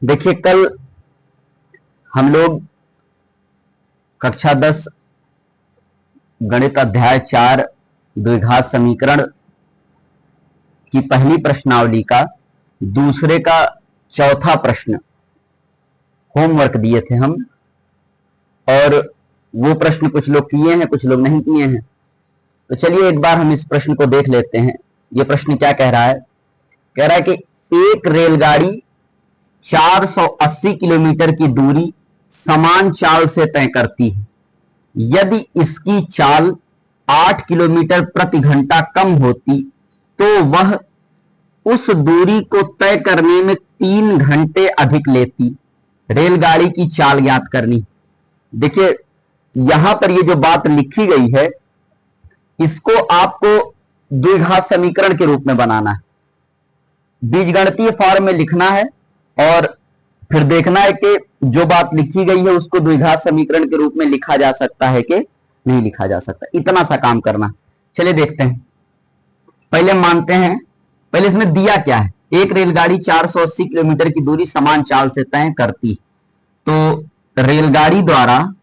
देखिए, कल हम लोग कक्षा 10 गणित अध्याय 4 द्विघात समीकरण की पहली प्रश्नावली का दूसरे का चौथा प्रश्न होमवर्क दिए थे हम, और वो प्रश्न कुछ लोग किए हैं, कुछ लोग नहीं किए हैं। तो चलिए एक बार हम इस प्रश्न को देख लेते हैं। ये प्रश्न क्या कह रहा है? कह रहा है कि एक रेलगाड़ी 480 किलोमीटर की दूरी समान चाल से तय करती है। यदि इसकी चाल 8 किलोमीटर प्रति घंटा कम होती तो वह उस दूरी को तय करने में 3 घंटे अधिक लेती। रेलगाड़ी की चाल ज्ञात करनी। देखिए, यहां पर ये जो बात लिखी गई है, इसको आपको द्विघात समीकरण के रूप में बनाना है, बीजगणितीय फॉर्म में लिखना है, और फिर देखना है कि जो बात लिखी गई है उसको द्विघात समीकरण के रूप में लिखा जा सकता है कि नहीं लिखा जा सकता। इतना सा काम करना। चलिए देखते हैं। पहले मानते हैं, पहले इसमें दिया क्या है? एक रेलगाड़ी 480 किलोमीटर की दूरी समान चाल से तय करती। तो रेलगाड़ी द्वारा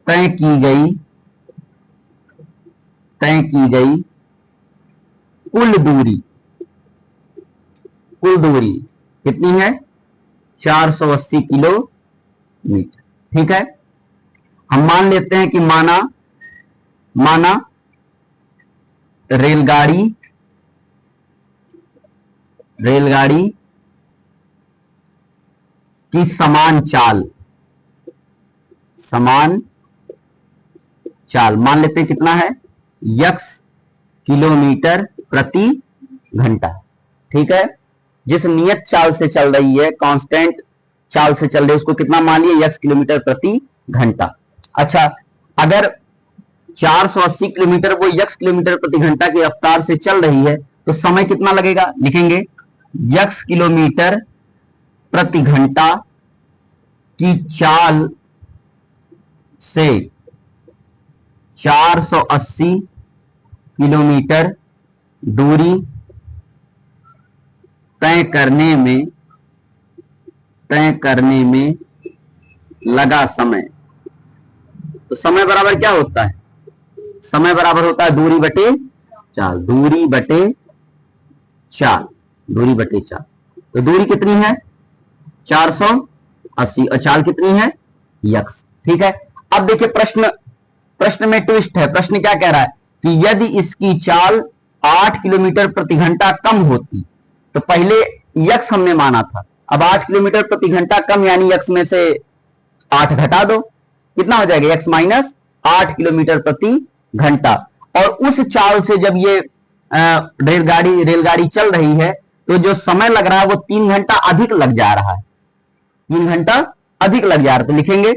तय की गई कुल दूरी कितनी है? 480 किलोमीटर। ठीक है, हम मान लेते हैं कि माना रेलगाड़ी की समान चाल मान लेते हैं कितना है? x किलोमीटर प्रति घंटा। ठीक है, जिस नियत चाल से चल रही है, कांस्टेंट चाल से चल रही है, उसको कितना मान लिया? x किलोमीटर प्रति घंटा। अच्छा, अगर 480 किलोमीटर वो x किलोमीटर प्रति घंटा की रफ्तार से चल रही है तो समय कितना लगेगा? लिखेंगे x किलोमीटर प्रति घंटा की चाल से 480 किलोमीटर दूरी तय करने में लगा समय। तो समय बराबर क्या होता है? समय बराबर होता है दूरी बटे चाल। दूरी बटे चाल। तो दूरी कितनी है? 480, और चाल कितनी है? x। ठीक है, अब देखिए प्रश्न में ट्विस्ट है। प्रश्न क्या कह रहा है कि यदि इसकी चाल 8 किलोमीटर प्रति घंटा कम होती, तो पहले x हमने माना था, अब 8 किलोमीटर प्रति घंटा कम, यानी x में से 8 घटा दो, कितना हो जाएगा? x माइनस 8 किलोमीटर प्रति घंटा। और उस चाल से जब ये रेलगाड़ी चल रही है तो जो समय लग रहा है वो 3 घंटा अधिक लग जा रहा है। 3 घंटा अधिक लग जा रहा है। तो लिखेंगे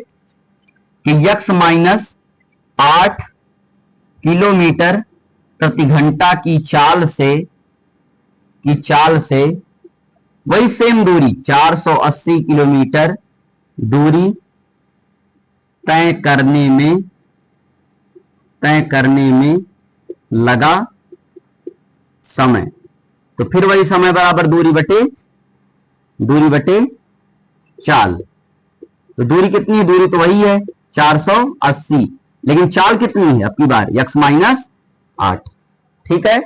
कि x माइनस 8 किलोमीटर प्रति घंटा की चाल से वही सेम दूरी 480 किलोमीटर दूरी तय करने में लगा समय। तो फिर वही समय बराबर दूरी बटे चाल। तो दूरी कितनी है? दूरी तो वही है 480, लेकिन चाल कितनी है अब की बार? x minus 8। ठीक है,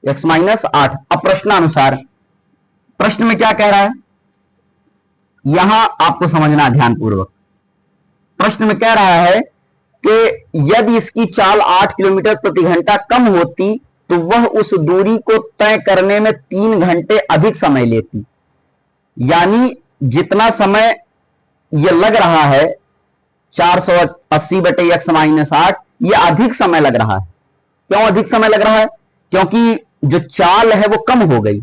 x माइनस 8। अब प्रश्नानुसार प्रश्न में क्या कह रहा है, यहां आपको समझना ध्यानपूर्वक। प्रश्न में कह रहा है कि यदि इसकी चाल 8 किलोमीटर प्रति घंटा कम होती तो वह उस दूरी को तय करने में 3 घंटे अधिक समय लेती। यानी जितना समय यह लग रहा है 480 बटे x माइनस 8, यह अधिक समय लग रहा है। क्यों अधिक समय लग रहा है? क्योंकि जो चाल है वो कम हो गई।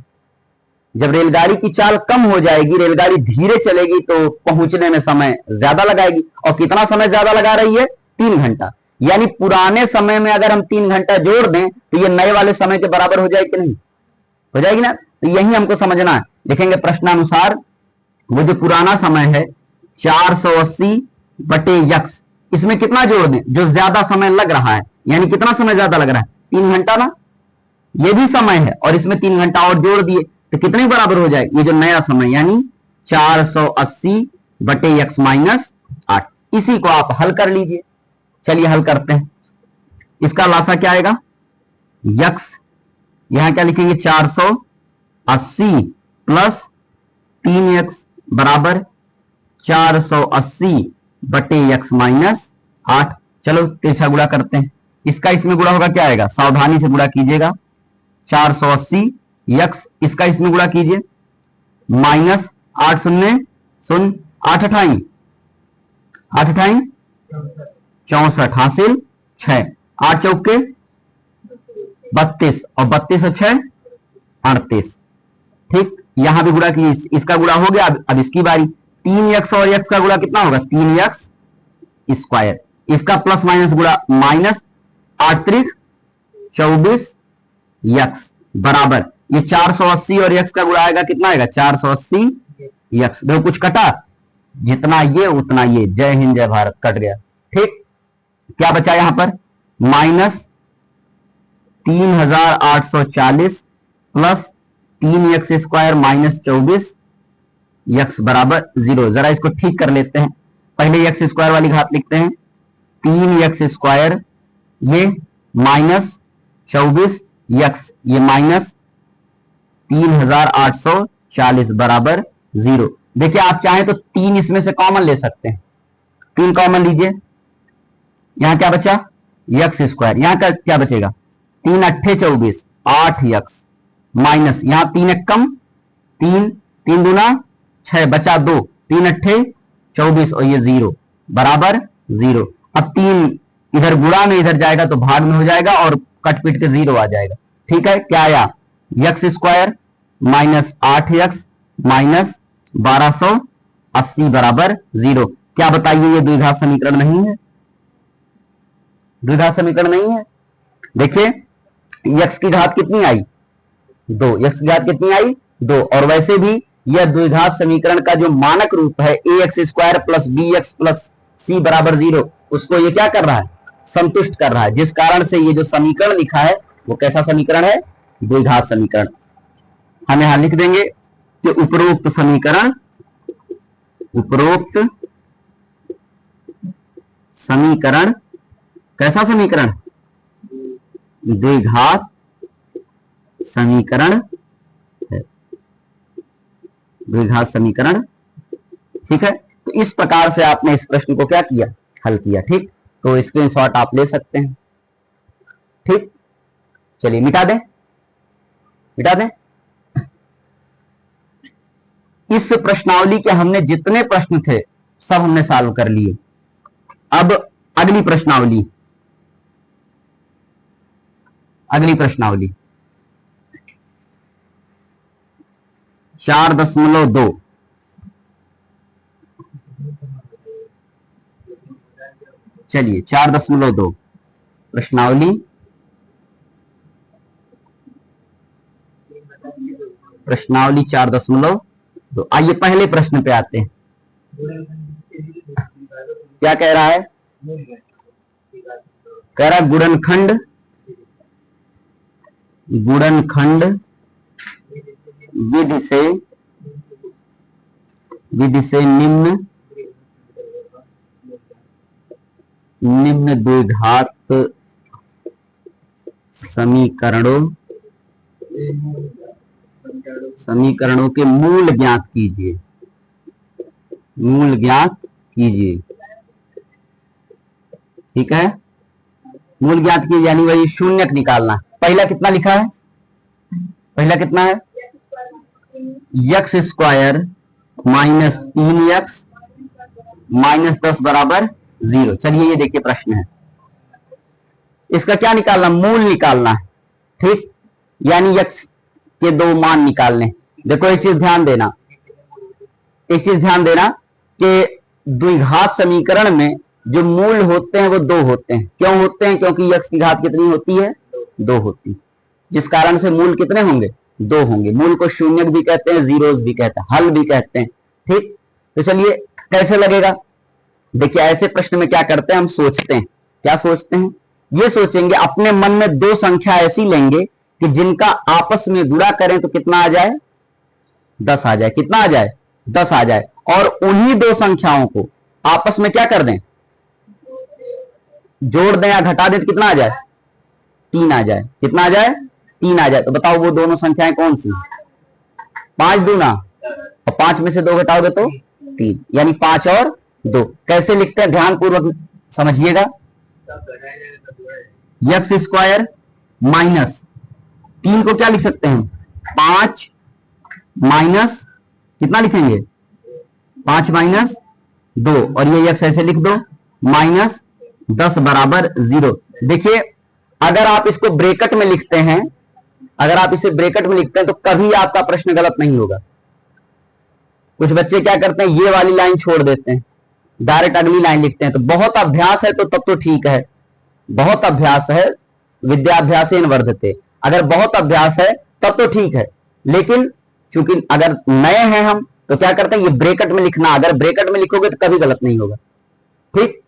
जब रेलगाड़ी की चाल कम हो जाएगी, रेलगाड़ी धीरे चलेगी, तो पहुंचने में समय ज्यादा लगाएगी। और कितना समय ज्यादा लगा रही है? 3 घंटा। यानी पुराने समय में अगर हम 3 घंटा जोड़ दें तो ये नए वाले समय के बराबर हो जाएगी कि नहीं? हो जाएगी ना? तो यही हमको समझना है। लिखेंगे प्रश्नानुसार वो जो पुराना समय है 480 बटे x, इसमें कितना जोड़ दें? जो ज्यादा समय लग रहा है, यानी कितना समय ज्यादा लग रहा है? 3 घंटा ना। ये भी समय है और इसमें 3 घंटा और जोड़ दिए तो कितने बराबर हो जाएगा, ये जो नया समय यानी 480 बटे x माइनस 8। इसी को आप हल कर लीजिए। चलिए हल करते हैं। इसका लासा क्या आएगा, x यहां क्या लिखेंगे 480 प्लस 3x बराबर 480 बटे x माइनस 8। चलो तिरछा गुणा करते हैं। इसका इसमें गुणा होगा, क्या आएगा, सावधानी से गुणा कीजिएगा। 480 x इसका इसमें गुणा कीजिए माइनस 8 शून्य शून्य 8 अठाई 64 हासिल 6, 8 चौके 32 और 32 और 6 38। ठीक, यहां भी गुणा कीजिए, इसका गुणा हो गया। अब इसकी बारी। 3x और x का गुणा कितना होगा, 3x स्क्वायर। इसका प्लस माइनस गुणा माइनस 8 त्रिक 24 x बराबर ये 480 और x का गुणा आएगा, कितना आएगा 480 x। देखो कुछ कटा, जितना ये उतना ये। जय हिंद जय भारत, कट गया। ठीक, क्या बचा यहां पर, minus 3840 plus 3x square minus 24 x बराबर 0। जरा इसको ठीक कर लेते हैं। पहले x स्क्वायर वाली घात लिखते हैं, 3x स्क्वायर ये माइनस 24 x ये माइनस 3840 बराबर 0। देखिए आप चाहें तो 3 इसमें से कॉमन ले सकते हैं। 3 कॉमन लीजिए, यहां क्या बचा x स्क्वायर, यहां का क्या बचेगा 3 अट्ठे 24 8x माइनस यहां 3 एक कम 3 3 दूना 6 बचा 2 3 अट्ठे 24 और ये 0 बराबर 0। अब 3 इधर गुणा में इधर जाएगा तो भाग में हो जाएगा और कट पिट के 0 आ जाएगा। ठीक है, क्या आया x square minus 8x minus 1280 बराबर 0। क्या बताइए, ये द्विघात समीकरण नहीं है, द्विघात समीकरण नहीं है। देखिए x की घात कितनी आई 2, x की घात कितनी आई 2। और वैसे भी यह द्विघात समीकरण का जो मानक रूप है ax square plus bx plus c बराबर 0, उसको ये क्या कर रहा है, संतुष्ट कर रहा है। जिस कारण से ये जो समीकरण लिखा है वो कैसा समीकरण है, द्विघात समीकरण। हम यहां लिख देंगे कि उपरोक्त समीकरण कैसा समीकरण, द्विघात समीकरण है, द्विघात समीकरण। ठीक है, तो इस प्रकार से आपने इस प्रश्न को क्या किया, हल किया। ठीक, तो स्क्रीनशॉट आप ले सकते हैं। ठीक, चलिए मिटा दें। इस प्रश्नावली के हमने जितने प्रश्न थे सब हमने सॉल्व कर लिए। अब अगली प्रश्नावली 4.2। चलिए 4.2 प्रश्नावली प्रश्नावली 4.2। आइए पहले प्रश्न पे आते हैं। क्या कह रहा है, कह रहा गुणनखंड विधि से निम्न द्विघात समीकरणों के मूल ज्ञात कीजिए। ठीक है, मूल ज्ञात कीजिए यानी वही शून्यक निकालना। पहला कितना लिखा है, पहला कितना है x square minus 3x minus 10 बराबर 0। चलिए ये देखिए प्रश्न है, इसका क्या निकालना, मूल निकालना है। ठीक, यानी x के 2 मान निकालने। देखो एक चीज ध्यान देना कि द्विघात समीकरण में जो मूल होते हैं वो 2 होते हैं। क्यों होते हैं, क्योंकि x की घात कितनी होती है 2 होती है, जिस कारण से मूल कितने होंगे 2 होंगे। मूल को शून्यक भी कहते हैं, जीरोस भी कहते हैं, हल भी कहते हैं। ठीक, तो चलिए कैसे लगेगा। देखिए ऐसे प्रश्न में क्या करते हैं, हम सोचते हैं। क्या सोचते हैं, ये सोचेंगे अपने मन में 2 संख्या ऐसी लेंगे कि जिनका आपस में गुणा करें तो कितना आ जाए, 10 आ जाए। कितना आ जाए, 10 आ जाए। और उन्हीं दो संख्याओं को आपस में क्या कर दें, जोड़ दें या घटा दें तो कितना आ जाए, 3 आ जाए। कितना आ जाए, 3 आ जाए। तो बताओ वो दोनों संख्याएं कौन सी, 5 दूना और 5 में से 2 घटाओगे तो 3, यानी 5 और 2। कैसे लिखते हैं ध्यान पूर्वक समझिएगा। एक्स स्क्वायर माइनस 3 को क्या लिख सकते हैं, 5 माइनस कितना लिखेंगे, 5 माइनस 2, और ये एक्स ऐसे लिख दो, माइनस 10 बराबर 0। देखिए अगर आप इसको ब्रैकेट में लिखते हैं, अगर आप इसे ब्रैकेट में लिखते हैं तो कभी आपका प्रश्न गलत नहीं होगा। कुछ बच्चे क्या करते हैं, ये वाली लाइन छोड़ देते हैं, डायरेक्ट अगली लाइन लिखते हैं। तो बहुत अभ्यास है तो तब तो ठीक है, बहुत अभ्यास है, विद्याभ्यासेन वर्धते। अगर बहुत अभ्यास है तब तो ठीक है, लेकिन चूंकि अगर नए हैं हम तो क्या करते हैं, ये ब्रैकेट में लिखना, अगर ब्रैकेट में लिखोगे तो कभी गलत नहीं होगा। ठीक,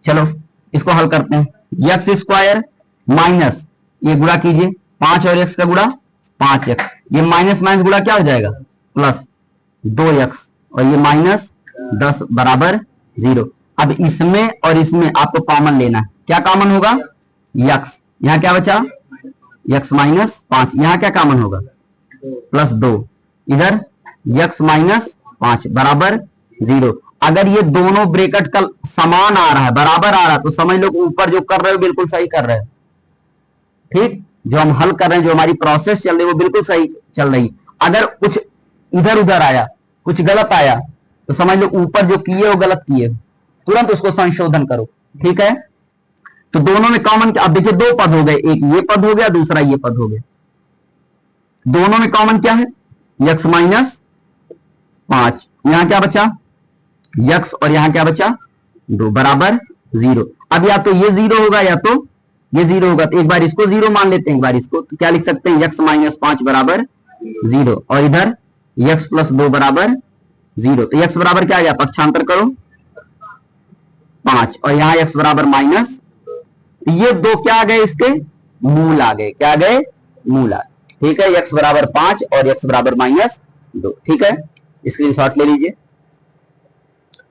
चलो इसको हल करते हैं। एक्स स्क्वायर माइनस, ये गुणा कीजिए, 5 और एक्स का गुणा 5x, ये माइनस माइनस गुणा क्या हो जाएगा, प्लस 2x, और ये माइनस 10 बराबर 0। अब इसमें और इसमें आपको कॉमन लेना है, क्या कॉमन होगा, x, यहां क्या बचा, x माइनस 5, यहां क्या कॉमन होगा, प्लस 2, इधर x माइनस 5 बराबर 0। अगर ये दोनों ब्रैकेट का समान आ रहा है, बराबर आ रहा है, तो समझ लो ऊपर जो कर रहे हो बिल्कुल सही कर रहे हो। ठीक, जो हम हल कर रहे हैं, जो हमारी प्रोसेस चल रही है वो बिल्कुल सही चल रही। अगर कुछ इधर उधर आया, कुछ गलत आया, तो समझ लो ऊपर जो किए वो गलत किए, तुरंत उसको संशोधन करो। ठीक है, तो दोनों में कॉमन, अब देखिए 2 पद हो गए, एक ये पद हो गया, दूसरा ये पद हो गया। दोनों में कॉमन क्या है, x माइनस 5, यहां क्या बचा, x, और यहां क्या बचा 2 बराबर 0। अब या तो ये 0 होगा या तो ये 0 होगा, तो एक बार इसको 0 मान लेते हैं, एक बार इसको, तो क्या लिख सकते हैं, x माइनस 5 बराबर 0, और इधर x प्लस 2 बराबर 0। तो x बराबर क्या आ गया, पक्षांतर करो 5, और यहां x बराबर माइनस, ये 2 क्या आ गए, इसके मूल आ गए, क्या आ गए, मूल आ गए। ठीक है, x बराबर 5 और x बराबर माइनस 2। ठीक है, स्क्रीनशॉट ले लीजिए।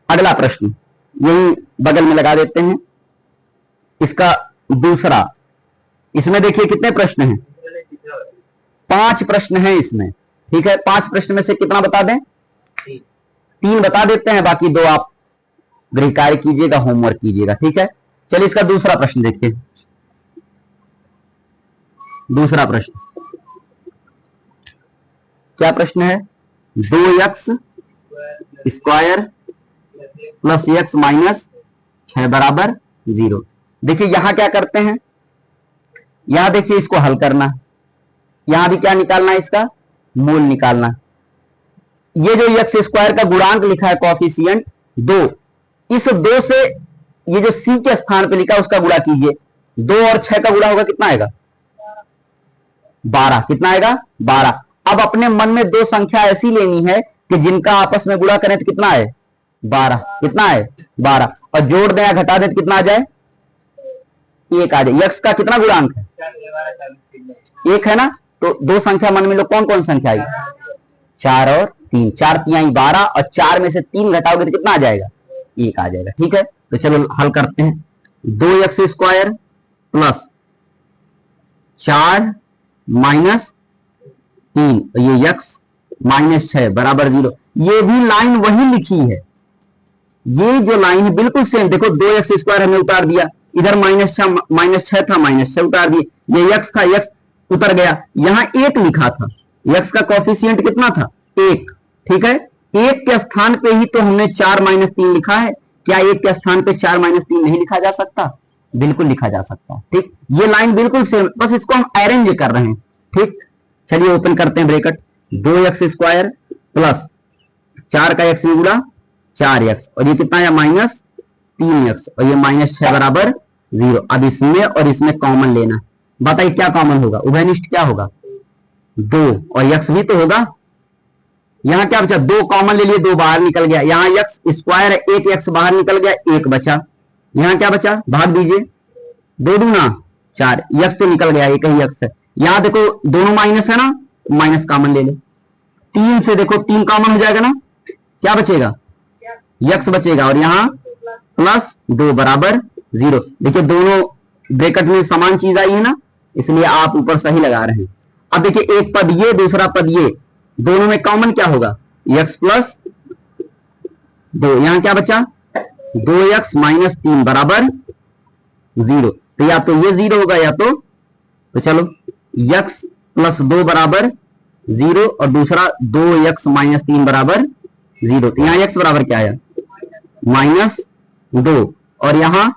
अगला प्रश्न यही बगल में लगा देते हैं, इसका दूसरा। इसमें देखिए कितने प्रश्न हैं, 5 प्रश्न हैं इसमें। ठीक है, 5 प्रश्न में से कितना बता दें, 3 बता देते हैं, बाकी 2 आप गृह कार्य कीजिएगा, होमवर्क कीजिएगा। ठीक है, चलिए इसका दूसरा प्रश्न देखिए। दूसरा प्रश्न क्या प्रश्न है, 2x square plus x minus 6 बराबर 0। देखिए यहां क्या करते हैं, यहां देखिए इसको हल करना, यहां भी क्या निकालना है, इसका मूल निकालना। ये जो x स्क्वायर का गुणांक लिखा है, कॉफिशिएंट 2, इस 2 से ये जो c के स्थान पे लिखा है उसका गुणा कीजिए। 2 और 6 का गुणा होगा, कितना आएगा, 12। कितना आएगा, 12। अब अपने मन में 2 संख्या ऐसी लेनी है कि जिनका आपस में गुणा करें तो कितना है, 12। कितना है, 12, और जोड़ दें या घटा दें तो कितना आ जाए, 1 आ जाए। x का कितना गुणांक है, 1 है ना, तो 2 संख्या मन में लो, कौन कौन संख्या आई, 4 और 3, 4 3 12, और 4 में से 3 घटाओगे तो कितना आ जाएगा, 1 आ जाएगा। ठीक है, तो चलो हल करते हैं। 2x स्क्वायर प्लस 4 माइनस 3, ये x माइनस 6 बराबर 0। ये भी लाइन वही लिखी है, ये जो लाइन है बिल्कुल सेम। देखो 2x स्क्वायर हमने उतार दिया, इधर माइनस 6 था, माइनस 6 उतार दिए, ये x था, x उतर गया, यहां 1 लिखा था, x का कॉफिशिएंट कितना था, 1। ठीक है, 1 के स्थान पे ही तो हमने 4 माइनस 3 लिखा है, क्या 1 के स्थान पे 4 माइनस 3 नहीं लिखा जा सकता, बिल्कुल लिखा जा सकता है। ठीक, ये लाइन बिल्कुल सेम, बस इसको हम अरेंज कर रहे हैं। ठीक, चलिए ओपन करते हैं ब्रैकेट, 2x स्क्वायर प्लस 4 का x में गुणा 4x, और ये कितना है, माइनस 3x, और ये माइनस 6 बराबर 0। अब इसमें और इसमें कॉमन लेना, बताइए क्या कॉमन होगा, उभयनिष्ठ क्या होगा, 2, और x भी तो होगा। यहां क्या बचा, 2 कॉमन ले लिए, 2 बाहर निकल गया, यहां x स्क्वायर है, 1 x बाहर निकल गया, 1 बचा। यहां क्या बचा, भाग दीजिए, 2 दूना 4, x तो निकल गया, एक ही x है, यहां देखो दोनों माइनस है ना, माइनस कॉमन ले लो। 3 से देखो 3 कॉमन हो जाएगा ना, क्या बचेगा, यक्स बचेगा, और यहां प्लस 2 बराबर 0। देखिए दोनों ब्रैकेट में समान चीज आई है ना, इसलिए आप ऊपर सही लगा रहे हैं। अब देखिए एक पद ये, दूसरा पद ये, दोनों में कॉमन क्या होगा, x प्लस 2। यहां क्या बचा, 2x माइनस 3 बराबर 0। तो या तो ये 0 होगा या तो चलो x प्लस 2 बराबर 0 और दूसरा 2x माइनस 3 बराबर 0। तो यहां x बराबर क्या आया, -2, और यहां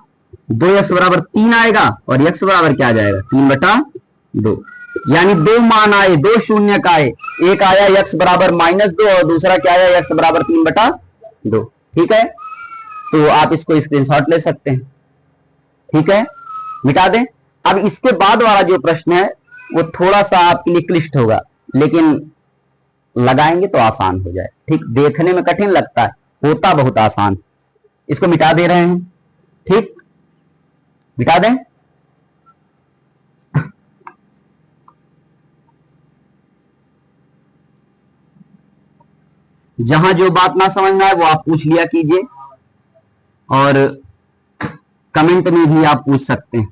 2x बराबर 3 आएगा और x बराबर क्या आ जाएगा, 3/2। यानी दो मान आए, दो शून्य आए, एक आया x बराबर -2 और दूसरा क्या आया, x बराबर 3/2। ठीक है, तो आप इसको स्क्रीनशॉट ले सकते हैं। ठीक है, मिटा दें। अब इसके बाद वाला जो प्रश्न है वो थोड़ा सा आपके लिए क्लिष्ट होगा, लेकिन लगाएंगे तो आसान हो जाए। ठीक, देखने में कठिन लगता है, होता बहुत आसान। इसको मिटा दे रहे हैं। ठीक, मिटा दें। जहां जो बात ना समझ में आए वो आप पूछ लिया कीजिए, और कमेंट में भी आप पूछ सकते हैं।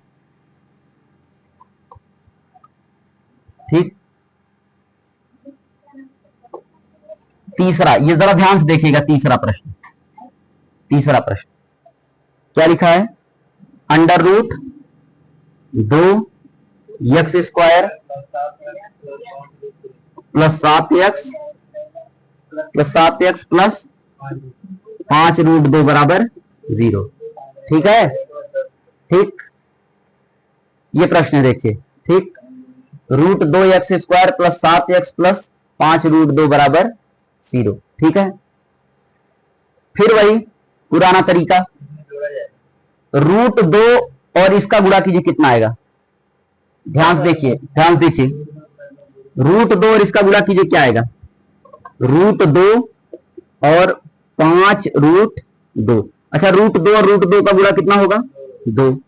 ठीक, तीसरा, ये जरा ध्यान से देखिएगा। तीसरा प्रश्न क्या लिखा है, √2 x square plus 7x plus 5√2 बराबर 0। ठीक है, ठीक, ये प्रश्न देखिए। ठीक, √2x square plus 7x plus 5√2 बराबर 0। ठीक है, फिर वही पुराना तरीका, √2 और इसका गुणा कीजिए, कितना आएगा, ध्यान से देखिए, √2 और इसका गुणा कीजिए, क्या आएगा, √2 और 5√2। अच्छा, √2 और √2 का गुणा कितना होगा, 2,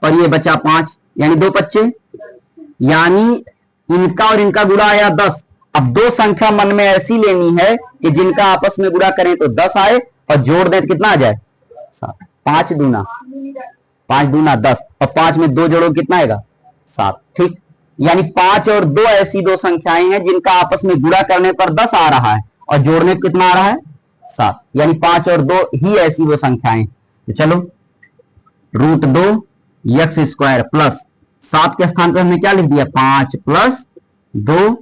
और ये बचा 5, यानी 2 बच्चे, यानी इनका और इनका गुणा आया 10। अब दो संख्या मन में ऐसी लेनी है कि जिनका आपस में गुणा करें तो 10 आए, और जोड़ दें तो कितना आ जाए, 7। 5 दूना 10, और 5 में 2 जोड़ो कितना आएगा, 7। ठीक, यानी 5 और 2 ऐसी दो संख्याएं हैं जिनका आपस में गुणा करने पर 10 आ रहा है और जोड़ने पर कितना आ रहा है, 7। यानी 5 और 2 ही ऐसी वो संख्याएं। तो चलो, √2 x स्क्वायर प्लस 7 के स्थान पर हमने क्या लिख दिया, 5 प्लस 2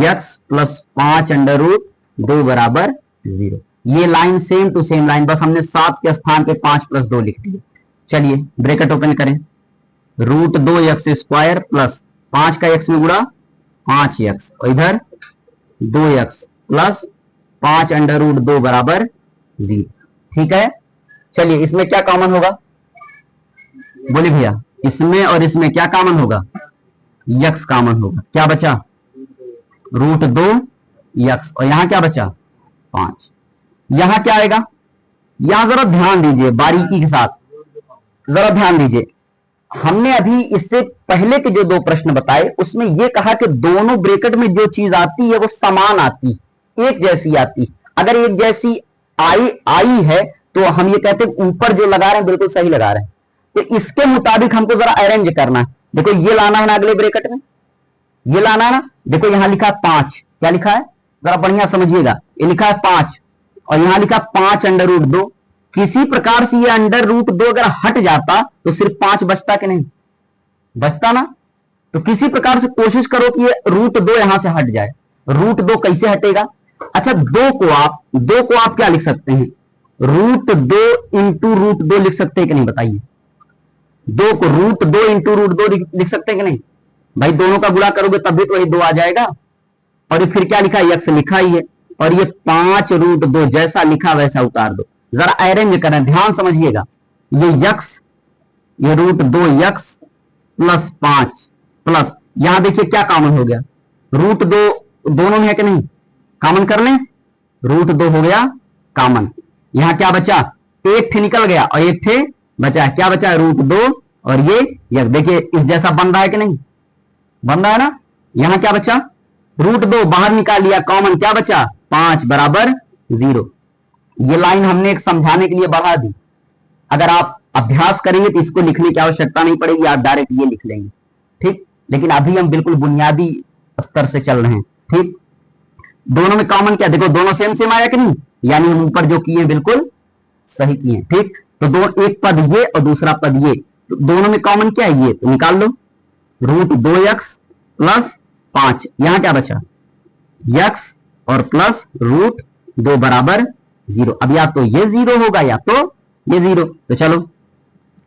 x प्लस 5√2 बराबर 0। ये line same to same line, बस हमने 7 के स्थान पे 5 प्लस 2 लिख दिया। चलिए ब्रैकेट ओपन करें, √2 x स्क्वायर प्लस 5 का x में गुणा 5x, और इधर 2x प्लस 5√2 बराबर 0। ठीक है, चलिए इसमें क्या कॉमन होगा, बोलिए भैया, इसमें और इसमें क्या कॉमन होगा, x कॉमन होगा। क्या बचा, √2x, और यहां क्या बचा, 5। यहां क्या आएगा, यहां जरा ध्यान दीजिए, बारीकी के साथ जरा ध्यान दीजिए। हमने अभी इससे पहले के जो 2 प्रश्न बताए उसमें यह कहा कि दोनों ब्रैकेट में जो चीज आती है वो समान आती, एक जैसी आती। अगर एक जैसी आई है तो हम ये कहते हैं ऊपर जो लगा रहे हैं बिल्कुल सही लगा रहे हैं। तो इसके मुताबिक हमको जरा अरेंज करना है। देखो ये लाना है ना अगले ब्रैकेट में, ये लाना है ना। देखो यहां लिखा है 5, क्या लिखा है, जरा बढ़िया समझिएगा। ये लिखा है 5 और यहां लिखा 5√2। किसी प्रकार से ये √2 अगर हट जाता तो सिर्फ 5 बचता कि नहीं, बचता ना। तो किसी प्रकार से कोशिश करो कि ये √2 यहां से हट जाए। √2 कैसे हटेगा, अच्छा 2 को आप क्या लिख सकते हैं, √2 इंटू √2 लिख सकते हैं कि नहीं, बताइए। 2 को √2 इंटू √2 लिख सकते हैं कि नहीं भाई, दोनों का गुणा करोगे तब भी तो वही 2 आ जाएगा। और ये फिर क्या लिखा है, x लिखा ही है, और ये 5√2 जैसा लिखा वैसा उतार दो। जरा अरेंज करें, ध्यान समझिएगा। ये x, ये √2x प्लस 5 प्लस यहां देखिए क्या कॉमन हो गया, √2 दोनों में है कि नहीं, कॉमन कर लें, √2 हो गया कॉमन। यहां क्या बचा, एक ठे निकल गया और एक ठे बचा है। क्या बचा है, √2 और ये x। देखिए इस जैसा बन रहा है कि नहीं, बन रहा है ना। यहां क्या बचा, √2 बाहर निकाल लिया, कॉमन क्या बचा, 5 बराबर 0। ये लाइन हमने एक समझाने के लिए बढ़ा दी। अगर आप अभ्यास करेंगे तो इसको लिखने की आवश्यकता नहीं पड़ेगी, आप डायरेक्ट ये लिख लेंगे, ठीक। लेकिन अभी हम बिल्कुल बुनियादी स्तर से चल रहे हैं, ठीक। दोनों में कॉमन क्या, देखो दोनों सेम सेम आया कि नहीं, यानी हम ऊपर जो किए बिल्कुल सही किए, ठीक। तो दो, एक पद ये और दूसरा पद ये, तो दोनों में कॉमन क्या है, ये तो निकाल लो, √2x प्लस 5, यहां क्या बचा, x और प्लस √2 बराबर 0। अब या तो ये 0 होगा या तो ये 0, तो चलो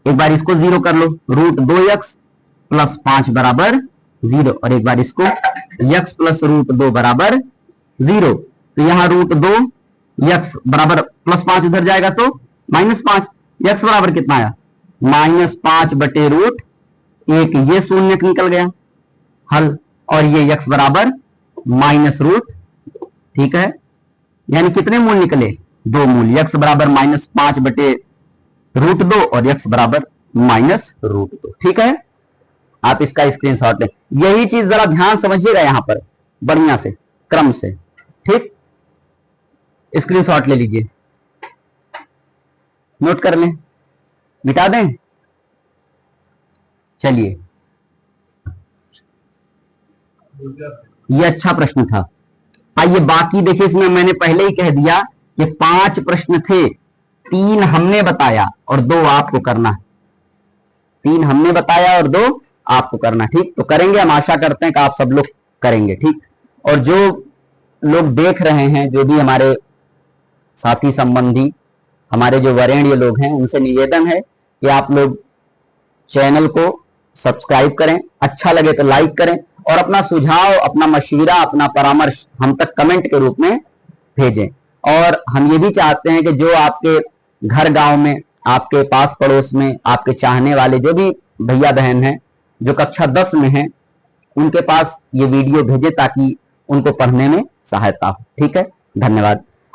एक बार इसको 0 कर लो, √2x प्लस 5 बराबर 0, और एक बार इसको x प्लस √2 बराबर 0। तो यहां √2 x बराबर प्लस 5 उधर जाएगा तो -5, x बराबर कितना आया, -5 बटे √1, ये शून्य निकल गया हल, और ये x बराबर -√, ठीक है। यानी कितने मूल निकले, 2 मूल, x बराबर -5 बटे √2 और x बराबर -√2, ठीक है। आप इसका स्क्रीनशॉट लें, यही चीज जरा ध्यान समझिएगा यहां पर बढ़िया से, क्रम से, ठीक। स्क्रीनशॉट ले लीजिए, नोट कर लें, मिटा दें, चलिए। ये अच्छा प्रश्न था। आइए बाकी देखिए, इसमें मैंने पहले ही कह दिया कि 5 प्रश्न थे, 3 हमने बताया और 2 आपको करना है, 3 हमने बताया और 2 आपको करना, ठीक। तो करेंगे, हम आशा करते हैं कि आप सब लोग करेंगे, ठीक। और जो लोग देख रहे हैं, जो भी हमारे साथी संबंधी, हमारे जो वरेण्य लोग हैं, उनसे निवेदन है कि आप लोग चैनल को सब्सक्राइब करें, अच्छा लगे तो लाइक करें, और अपना सुझाव, अपना मशविरा, अपना परामर्श हम तक कमेंट के रूप में भेजें। और हम ये भी चाहते हैं कि जो आपके घर गांव में, आपके पास पड़ोस में, आपके चाहने वाले जो भी भैया बहन हैं जो कक्षा 10 में हैं, उनके पास ये वीडियो भेजें ताकि उनको पढ़ने में सहायता हो, ठीक है। धन्यवाद।